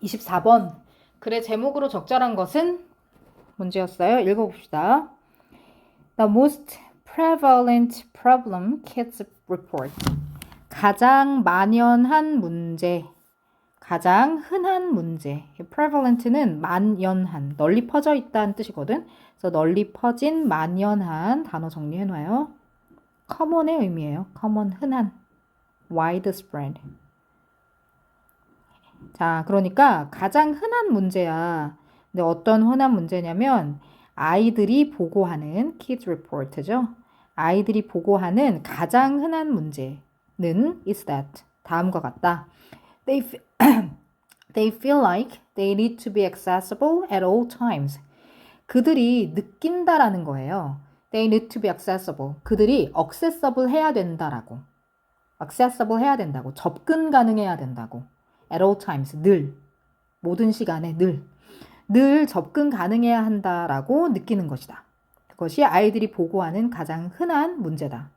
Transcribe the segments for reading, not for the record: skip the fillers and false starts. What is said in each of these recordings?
24번. 글의 제목으로 적절한 것은 문제였어요. 읽어봅시다. The most prevalent problem kids report. 가장 만연한 문제. 가장 흔한 문제. prevalent는 만연한, 널리 퍼져 있다는 뜻이거든. 그래서 널리 퍼진, 만연한 단어 정리해놔요. common의 의미예요. common, 흔한. widespread. 자, 그러니까 가장 흔한 문제야. 근데 어떤 흔한 문제냐면 아이들이 보고하는 kids report죠. 아이들이 보고하는 가장 흔한 문제는 is that 다음과 같다. They feel like they need to be accessible at all times. 그들이 느낀다라는 거예요. They need to be accessible. 그들이 accessible 해야 된다라고. accessible 해야 된다고. 접근 가능해야 된다고. at all times. 늘. 모든 시간에 늘. 늘 접근 가능해야 한다라고 느끼는 것이다. 그것이 아이들이 보고하는 가장 흔한 문제다.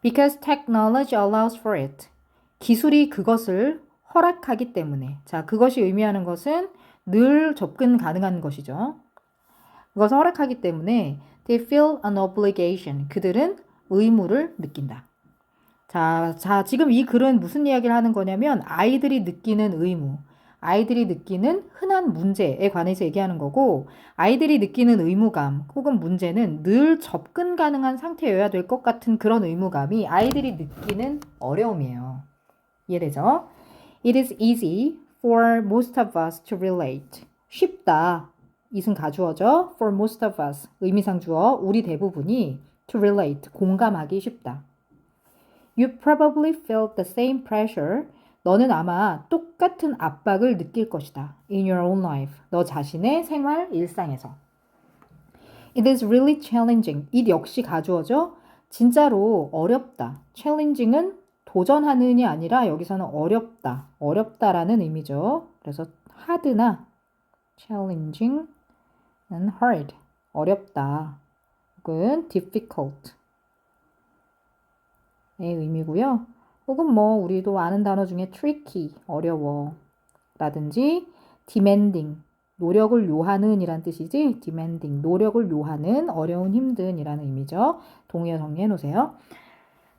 Because technology allows for it. 기술이 그것을 허락하기 때문에. 자, 그것이 의미하는 것은 늘 접근 가능한 것이죠. 그것을 허락하기 때문에 they feel an obligation. 그들은 의무를 느낀다. 자, 지금 이 글은 무슨 이야기를 하는 거냐면 아이들이 느끼는 의무, 아이들이 느끼는 흔한 문제에 관해서 얘기하는 거고 아이들이 느끼는 의무감 혹은 문제는 늘 접근 가능한 상태여야 될 것 같은 그런 의무감이 아이들이 느끼는 어려움이에요. 이해되죠? It is easy for most of us to relate. 쉽다. 이승 가주어죠. For most of us. 의미상 주어. 우리 대부분이 to relate. 공감하기 쉽다. You probably felt the same pressure. 너는 아마 똑같은 압박을 느낄 것이다. In your own life. 너 자신의 생활 일상에서. It is really challenging. it 역시 가주어죠. 진짜로 어렵다. challenging은 도전하는이 아니라 여기서는 어렵다. 어렵다라는 의미죠. 그래서 hard나 challenging and hard. 어렵다. 혹은 difficult. 의 의미고요. 혹은 뭐 우리도 아는 단어 중에 tricky, 어려워 라든지 demanding, 노력을 요하는 이란 뜻이지 demanding, 노력을 요하는, 어려운, 힘든 이라는 의미죠. 동의어 정리해 놓으세요.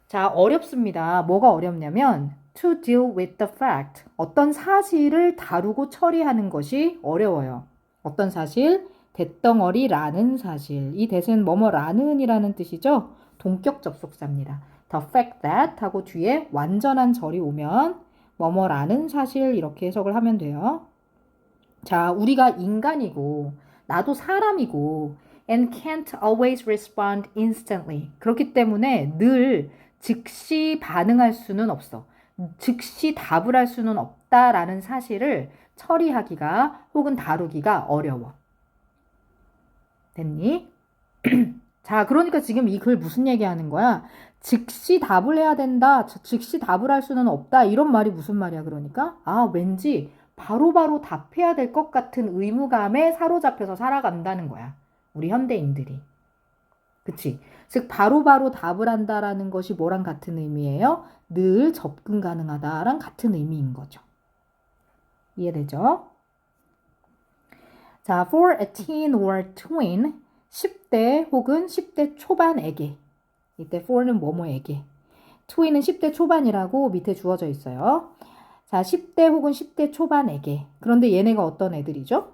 자, 어렵습니다. 뭐가 어렵냐면 to deal with the fact, 어떤 사실을 다루고 처리하는 것이 어려워요. 어떤 사실? 대덩어리라는 사실. 이 대는 뭐뭐라는 이라는 뜻이죠. 동격 접속사입니다. The fact that 하고 뒤에 완전한 절이 오면 뭐뭐라는 사실 이렇게 해석을 하면 돼요. 자, 우리가 인간이고 나도 사람이고 and can't always respond instantly. 그렇기 때문에 늘 즉시 반응할 수는 없어. 즉시 답을 할 수는 없다라는 사실을 처리하기가 혹은 다루기가 어려워. 됐니? 자, 그러니까 지금 이 글 무슨 얘기하는 거야? 즉시 답을 해야 된다. 즉시 답을 할 수는 없다. 이런 말이 무슨 말이야, 그러니까? 아, 왠지 바로바로 답해야 될 것 같은 의무감에 사로잡혀서 살아간다는 거야. 우리 현대인들이. 그치? 즉, 바로바로 답을 한다라는 것이 뭐랑 같은 의미예요? 늘 접근 가능하다랑 같은 의미인 거죠. 이해되죠? 자, for a teen or tween, 10대 혹은 10대 초반에게. 이때 for는 뭐뭐에게. tween은 10대 초반이라고 밑에 주어져 있어요. 자, 10대 혹은 10대 초반에게. 그런데 얘네가 어떤 애들이죠?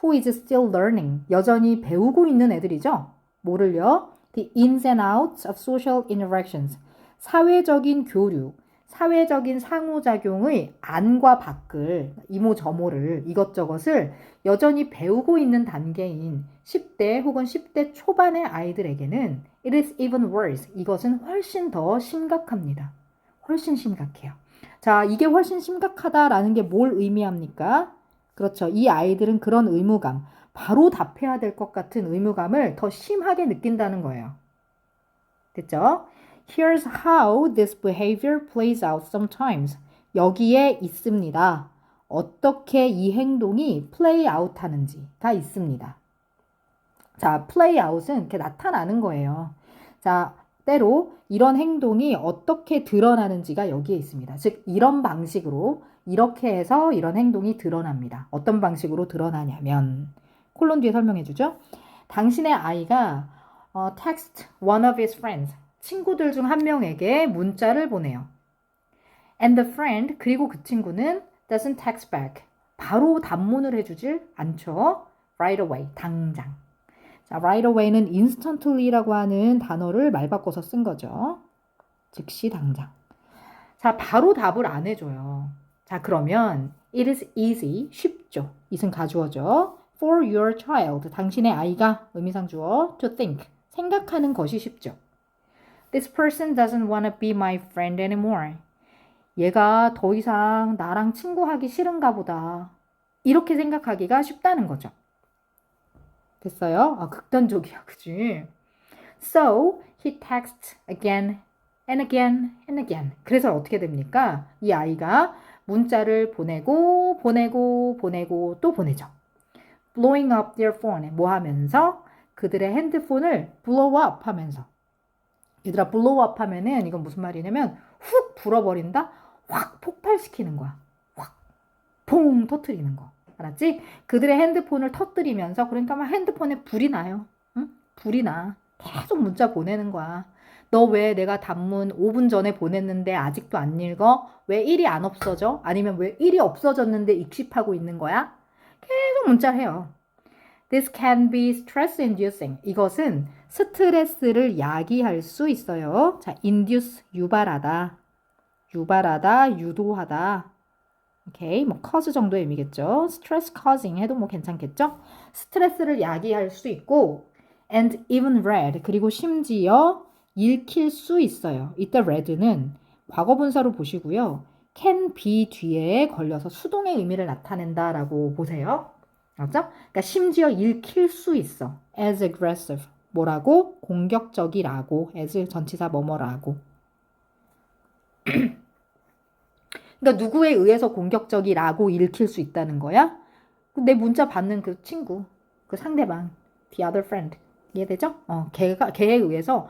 Who is still learning. 여전히 배우고 있는 애들이죠. 뭐를요? The ins and outs of social interactions. 사회적인 교류, 사회적인 상호작용의 안과 밖을, 이모저모를, 이것저것을 여전히 배우고 있는 단계인 10대 혹은 10대 초반의 아이들에게는 it is even worse. 이것은 훨씬 더 심각합니다. 훨씬 심각해요. 자, 이게 훨씬 심각하다라는 게 뭘 의미합니까? 그렇죠. 이 아이들은 그런 의무감, 바로 답해야 될 것 같은 의무감을 더 심하게 느낀다는 거예요. 됐죠? Here's how this behavior plays out sometimes. 여기에 있습니다. 어떻게 이 행동이 play out 하는지가 있습니다. 자, play out은 이렇게 나타나는 거예요. 자, 때로 이런 행동이 어떻게 드러나는지가 여기에 있습니다. 즉, 이런 방식으로, 이렇게 해서 이런 행동이 드러납니다. 어떤 방식으로 드러나냐면 콜론 뒤에 설명해 주죠. 당신의 아이가 text one of his friends 친구들 중 한 명에게 문자를 보내요. And the friend 그리고 그 친구는 doesn't text back 바로 답문을 해주질 않죠. right away 당장. 자, right away는 instantly라고 하는 단어를 말 바꿔서 쓴 거죠. 즉시 당장. 자, 바로 답을 안 해줘요. 자, 그러면 it is easy, 쉽죠. 이승 가주어죠. for your child, 당신의 아이가 의미상 주어 to think, 생각하는 것이 쉽죠. This person doesn't want to be my friend anymore. 얘가 더 이상 나랑 친구하기 싫은가 보다. 이렇게 생각하기가 쉽다는 거죠. 됐어요? 아, 극단적이야, 그치? So, he texts again and again and again. 그래서 어떻게 됩니까? 이 아이가 문자를 보내고 또 보내죠. Blowing up their phone. 뭐 하면서? 그들의 핸드폰을 blow up 하면서. 얘들아, blow up 하면은 이건 무슨 말이냐면 훅 불어버린다? 확 폭발시키는 거야. 확 퐁 터뜨리는 거. 알았지? 그들의 핸드폰을 터뜨리면서 그러니까 막 핸드폰에 불이 나요. 응? 불이 나. 계속 문자 보내는 거야. 너 왜 내가 단문 5분 전에 보냈는데 아직도 안 읽어? 왜 일이 안 없어져? 아니면 왜 일이 없어졌는데 익십하고 있는 거야? 계속 문자를 해요. This can be stress inducing. 이것은 스트레스를 야기할 수 있어요. 자, induce 유발하다. 유발하다, 유도하다. 오케이, 뭐 cause 정도의 의미겠죠. stress causing 해도 뭐 괜찮겠죠. 스트레스를 야기할 수 있고 and even read 그리고 심지어 읽힐 수 있어요. 이때 read는 과거분사로 보시고요. can be 뒤에 걸려서 수동의 의미를 나타낸다라고 보세요. 알았죠? 그러니까 심지어 읽힐 수 있어. as aggressive. 뭐라고? 공격적이라고. as 전치사 뭐뭐라고. 그러니까 누구에 의해서 공격적이라고 읽힐 수 있다는 거야? 내 문자 받는 그 친구, 그 상대방, the other friend. 이해되죠? 걔에 의해서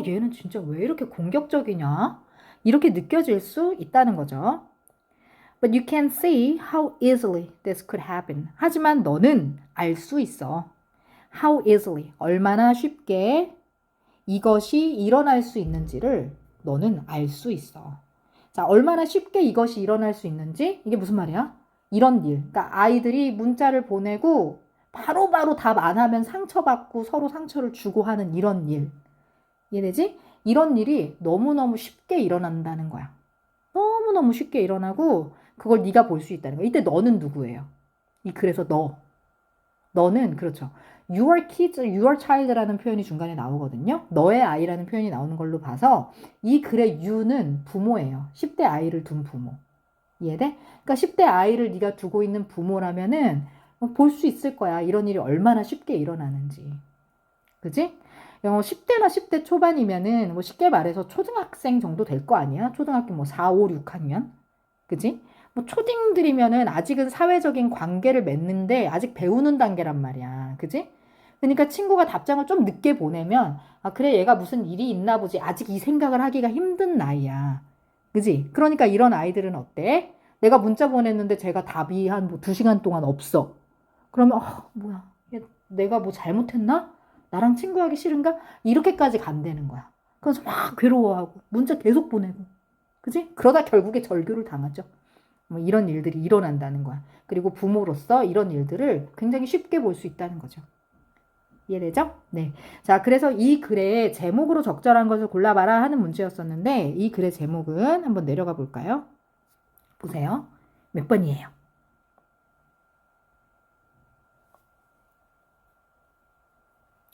얘는 진짜 왜 이렇게 공격적이냐? 이렇게 느껴질 수 있다는 거죠. But you can see how easily this could happen. 하지만 너는 알 수 있어. How easily, 얼마나 쉽게 이것이 일어날 수 있는지를 너는 알 수 있어. 자, 얼마나 쉽게 이것이 일어날 수 있는지 이게 무슨 말이야? 이런 일. 그러니까 아이들이 문자를 보내고 바로바로 답 안 하면 상처받고 서로 상처를 주고 하는 이런 일. 이해되지? 이런 일이 너무너무 쉽게 일어난다는 거야. 너무너무 쉽게 일어나고 그걸 네가 볼 수 있다는 거야. 이때 너는 누구예요? 그래서 너는 그렇죠. Your kids, your child라는 표현이 중간에 나오거든요. 너의 아이라는 표현이 나오는 걸로 봐서 이 글의 you는 부모예요. 10대 아이를 둔 부모. 이해돼? 그러니까 10대 아이를 네가 두고 있는 부모라면은 볼 수 있을 거야. 이런 일이 얼마나 쉽게 일어나는지. 그지? 10대나 10대 초반이면은 뭐 쉽게 말해서 초등학생 정도 될 거 아니야? 초등학교 뭐 4, 5, 6학년? 그지? 뭐 초딩들이면은 아직은 사회적인 관계를 맺는데 아직 배우는 단계란 말이야. 그지? 그러니까 친구가 답장을 좀 늦게 보내면 그래 얘가 무슨 일이 있나 보지. 아직 이 생각을 하기가 힘든 나이야. 그지? 그러니까 이런 아이들은 어때? 내가 문자 보냈는데 제가 답이 한 뭐 2시간 동안 없어. 그러면 뭐야? 내가 뭐 잘못했나? 나랑 친구하기 싫은가? 이렇게까지 간다는 거야. 그래서 막 괴로워하고 문자 계속 보내고. 그지? 그러다 결국에 절교를 당하죠. 뭐 이런 일들이 일어난다는 거야. 그리고 부모로서 이런 일들을 굉장히 쉽게 볼 수 있다는 거죠. 이해되죠? 네. 자, 그래서 이 글의 제목으로 적절한 것을 골라봐라 하는 문제였었는데 이 글의 제목은 한번 내려가 볼까요? 보세요. 몇 번이에요?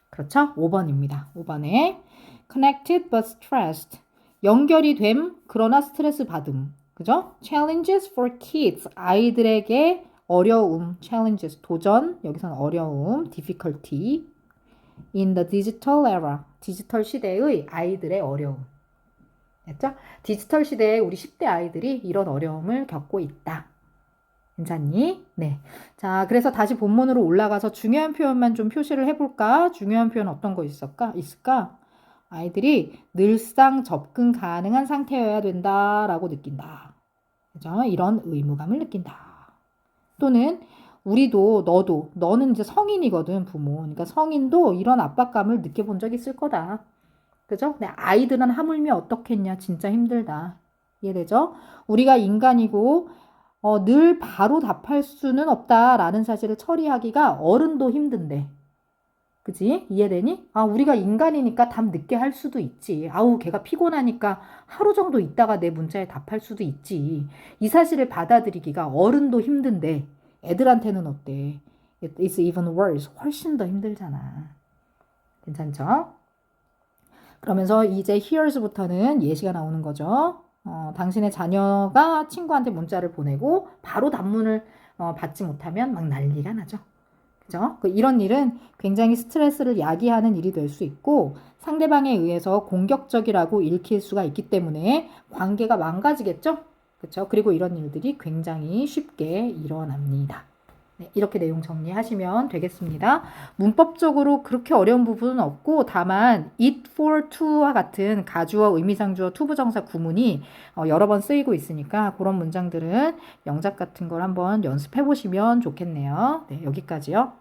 그렇죠? 5번입니다. 5번에 connected but stressed. 연결이 됨, 그러나 스트레스 받음. 그죠? Challenges for kids. 아이들에게 어려움. Challenges. 도전. 여기서는 어려움. Difficulty. In the digital era. 디지털 시대의 아이들의 어려움. 됐죠? 디지털 시대에 우리 10대 아이들이 이런 어려움을 겪고 있다. 괜찮니? 네. 자, 그래서 다시 본문으로 올라가서 중요한 표현만 좀 표시를 해볼까? 중요한 표현 어떤 거 있을까? 아이들이 늘상 접근 가능한 상태여야 된다라고 느낀다. 그죠? 이런 의무감을 느낀다. 또는 우리도 너는 이제 성인이거든, 부모. 그러니까 성인도 이런 압박감을 느껴본 적 있을 거다. 그죠? 근데 아이들은 하물며 어떻겠냐. 진짜 힘들다. 이해되죠? 우리가 인간이고 늘 바로 답할 수는 없다라는 사실을 처리하기가 어른도 힘든데. 그지? 이해되니? 아, 우리가 인간이니까 답 늦게 할 수도 있지. 아우, 걔가 피곤하니까 하루 정도 있다가 내 문자에 답할 수도 있지. 이 사실을 받아들이기가 어른도 힘든데 애들한테는 어때? It's even worse. 훨씬 더 힘들잖아. 괜찮죠? 그러면서 이제 here's부터는 예시가 나오는 거죠. 당신의 자녀가 친구한테 문자를 보내고 바로 답문을 받지 못하면 막 난리가 나죠. 그죠? 이런 일은 굉장히 스트레스를 야기하는 일이 될 수 있고 상대방에 의해서 공격적이라고 읽힐 수가 있기 때문에 관계가 망가지겠죠? 그렇죠? 그리고 이런 일들이 굉장히 쉽게 일어납니다. 네, 이렇게 내용 정리하시면 되겠습니다. 문법적으로 그렇게 어려운 부분은 없고 다만 it for to와 같은 가주어, 의미상주어, 투부정사 구문이 여러 번 쓰이고 있으니까 그런 문장들은 영작 같은 걸 한번 연습해 보시면 좋겠네요. 네, 여기까지요.